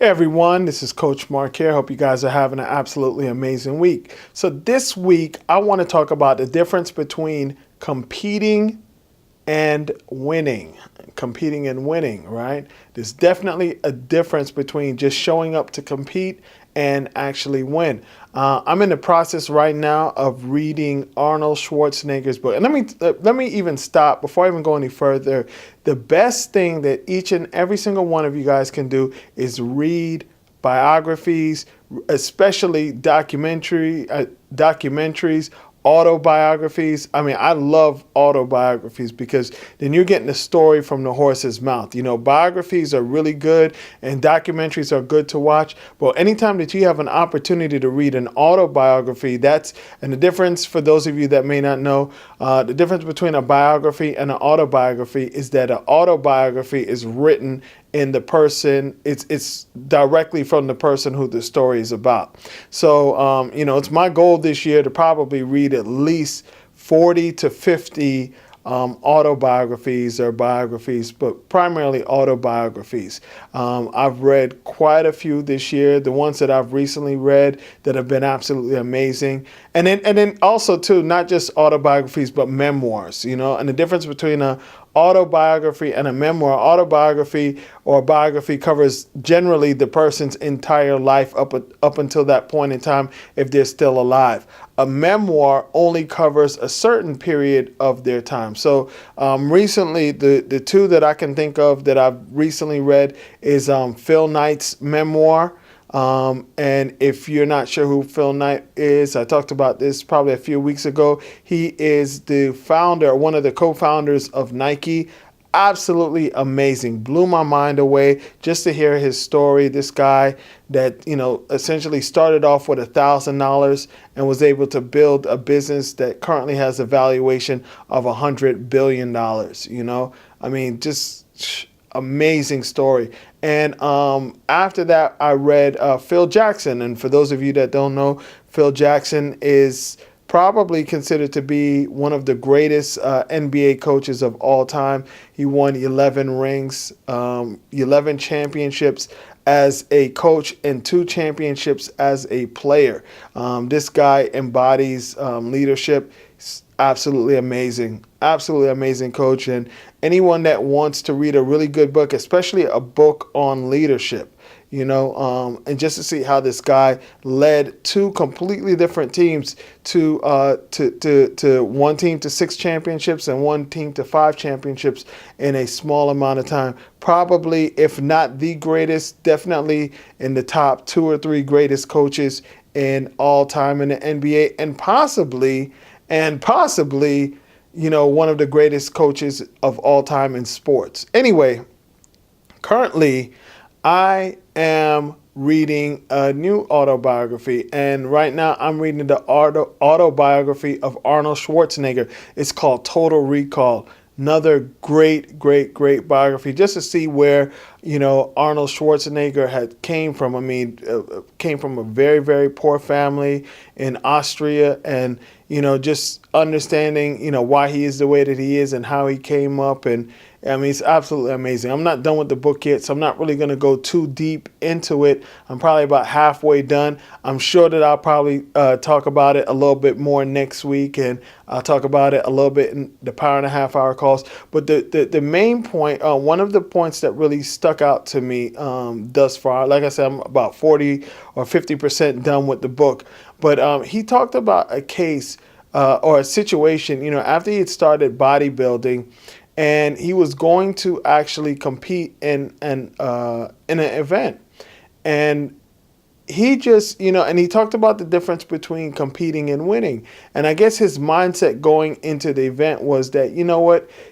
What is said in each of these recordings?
Hey everyone, this is Coach Mark here. Hope you guys are having an absolutely amazing week. So this week, I want to talk about the difference between competing and winning. Competing and winning, right? There's definitely a difference between just showing up to compete and actually win. I'm in the process right now of reading Arnold Schwarzenegger's book. And let me even stop before I even go any further. The best thing that each and every single one of you guys can do is read biographies, especially documentaries, autobiographies. I mean, I love autobiographies because then you're getting the story from the horse's mouth. You know, biographies are really good and documentaries are good to watch. But anytime that you have an opportunity to read an autobiography, and the difference for those of you that may not know, the difference between a biography and an autobiography is that an autobiography is written in the person, it's directly from the person who the story is about. So, it's my goal this year to probably read at least 40 to 50 autobiographies or biographies, but primarily autobiographies. I've read quite a few this year. The ones that I've recently read that have been absolutely amazing. And then also too, not just autobiographies, but memoirs, and the difference between a autobiography and a memoir. Autobiography or biography covers generally the person's entire life up until that point in time if they're still alive. A memoir only covers a certain period of their time. So recently, the two that I can think of that I've recently read is Phil Knight's memoir. And if you're not sure who Phil Knight is, I talked about this probably a few weeks ago. He is the founder, one of the co-founders of Nike. Absolutely amazing. Blew my mind away just to hear his story. This guy that, essentially started off with $1,000 and was able to build a business that currently has a valuation of $100 billion. I mean, just amazing story. And after that, I read Phil Jackson. And for those of you that don't know, Phil Jackson is probably considered to be one of the greatest NBA coaches of all time. He won 11 rings, 11 championships as a coach and 2 championships as a player. This guy embodies leadership. He's absolutely amazing coach. And anyone that wants to read a really good book, especially a book on leadership, and just to see how this guy led 2 completely different teams to one team to 6 championships and one team to 5 championships in a small amount of time. Probably, if not the greatest, definitely in the top 2 or 3 greatest coaches in all time in the NBA, and possibly, one of the greatest coaches of all time in sports. Anyway, currently, I am reading a new autobiography, and right now I'm reading the autobiography of Arnold Schwarzenegger. It's called Total Recall. Another great biography, just to see where, Arnold Schwarzenegger came from. I mean, came from a very, very poor family in Austria, and, just understanding, why he is the way that he is and how he came up. And I mean, it's absolutely amazing. I'm not done with the book yet, so I'm not really going to go too deep into it. I'm probably about halfway done. I'm sure that I'll probably talk about it a little bit more next week, and I'll talk about it a little bit in the Power and a Half Hour calls. But the main point, one of the points that really stuck out to me thus far, like I said, I'm about 40 or 50% done with the book. But he talked about a case or a situation, after he had started bodybuilding, and he was going to actually compete in an event. And he just, and he talked about the difference between competing and winning. And I guess his mindset going into the event was that,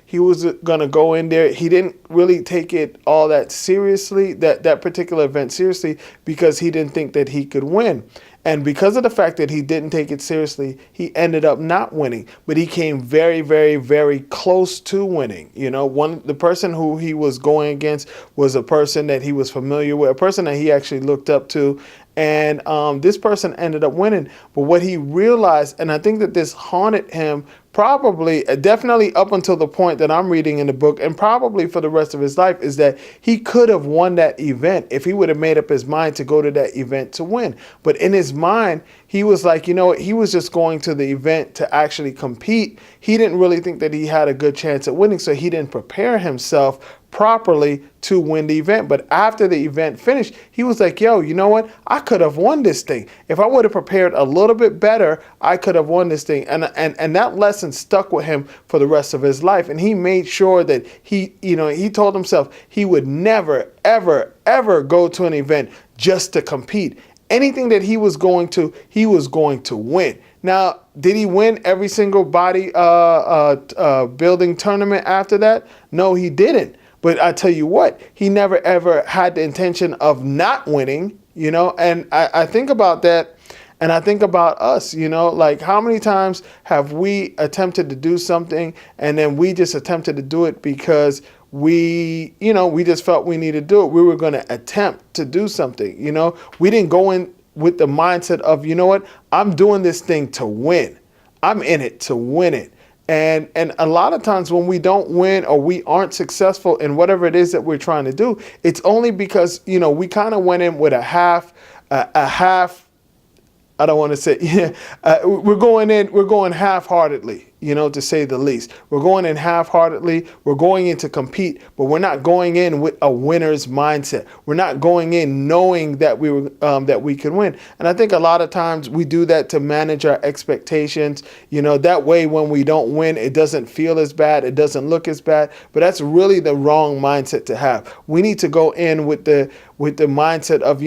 he was going to go in there. He didn't really take it all that seriously, that particular event seriously, because he didn't think that he could win. And because of the fact that he didn't take it seriously, he ended up not winning. But he came very, very, very close to winning. The person who he was going against was a person that he was familiar with, a person that he actually looked up to. And this person ended up winning. But what he realized, and I think that this haunted him probably, definitely up until the point that I'm reading in the book, and probably for the rest of his life, is that he could have won that event if he would have made up his mind to go to that event to win. But in his mind, he was like, you know what, he was just going to the event to actually compete. He didn't really think that he had a good chance at winning, so he didn't prepare himself properly to win the event. But after the event finished, he was like, yo, you know what? I could have won this thing. If I would have prepared a little bit better, I could have won this thing. And that lesson stuck with him for the rest of his life. And he made sure that he told himself he would never, ever, ever go to an event just to compete. Anything that he was going to win. Now, did he win every single body building tournament after that? No, he didn't. But I tell you what, he never ever had the intention of not winning, and I think about that, and I think about us, like how many times have we attempted to do something and then we just attempted to do it because we just felt we needed to do it. We were going to attempt to do something, we didn't go in with the mindset of, you know what, I'm doing this thing to win. I'm in it to win it. And a lot of times when we don't win or we aren't successful in whatever it is that we're trying to do, it's only because, we kind of went in with a half, I don't want to say, we're going half-heartedly, to say the least. We're going in half-heartedly. We're going in to compete, but we're not going in with a winner's mindset. We're not going in knowing that we can win. And I think a lot of times we do that to manage our expectations. That way when we don't win, it doesn't feel as bad. It doesn't look as bad. But that's really the wrong mindset to have. We need to go in with the mindset of,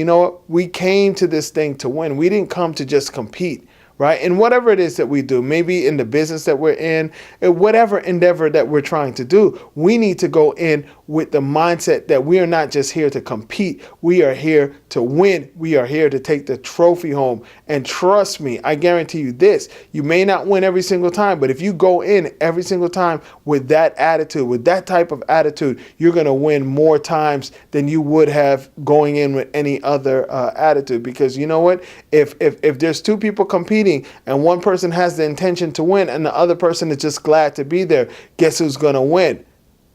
we came to this thing to win. We didn't come to just compete. Right? And whatever it is that we do, maybe in the business that we're in, whatever endeavor that we're trying to do, we need to go in with the mindset that we are not just here to compete. We are here to win. We are here to take the trophy home. And trust me, I guarantee you this, you may not win every single time, but if you go in every single time with that attitude, with that type of attitude, you're going to win more times than you would have going in with any other attitude. Because you know what? If there's two people competing, and one person has the intention to win and the other person is just glad to be there, guess who's going to win?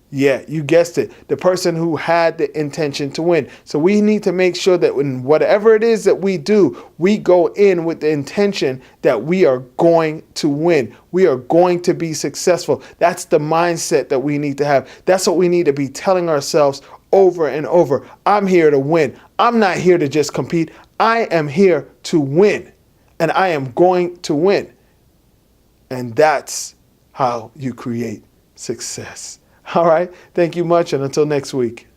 Yeah, you guessed it. The person who had the intention to win. So we need to make sure that when whatever it is that we do, we go in with the intention that we are going to win. We are going to be successful. That's the mindset that we need to have. That's what we need to be telling ourselves over and over. I'm here to win. I'm not here to just compete. I am here to win. And I am going to win. And that's how you create success. All right. Thank you much. And until next week.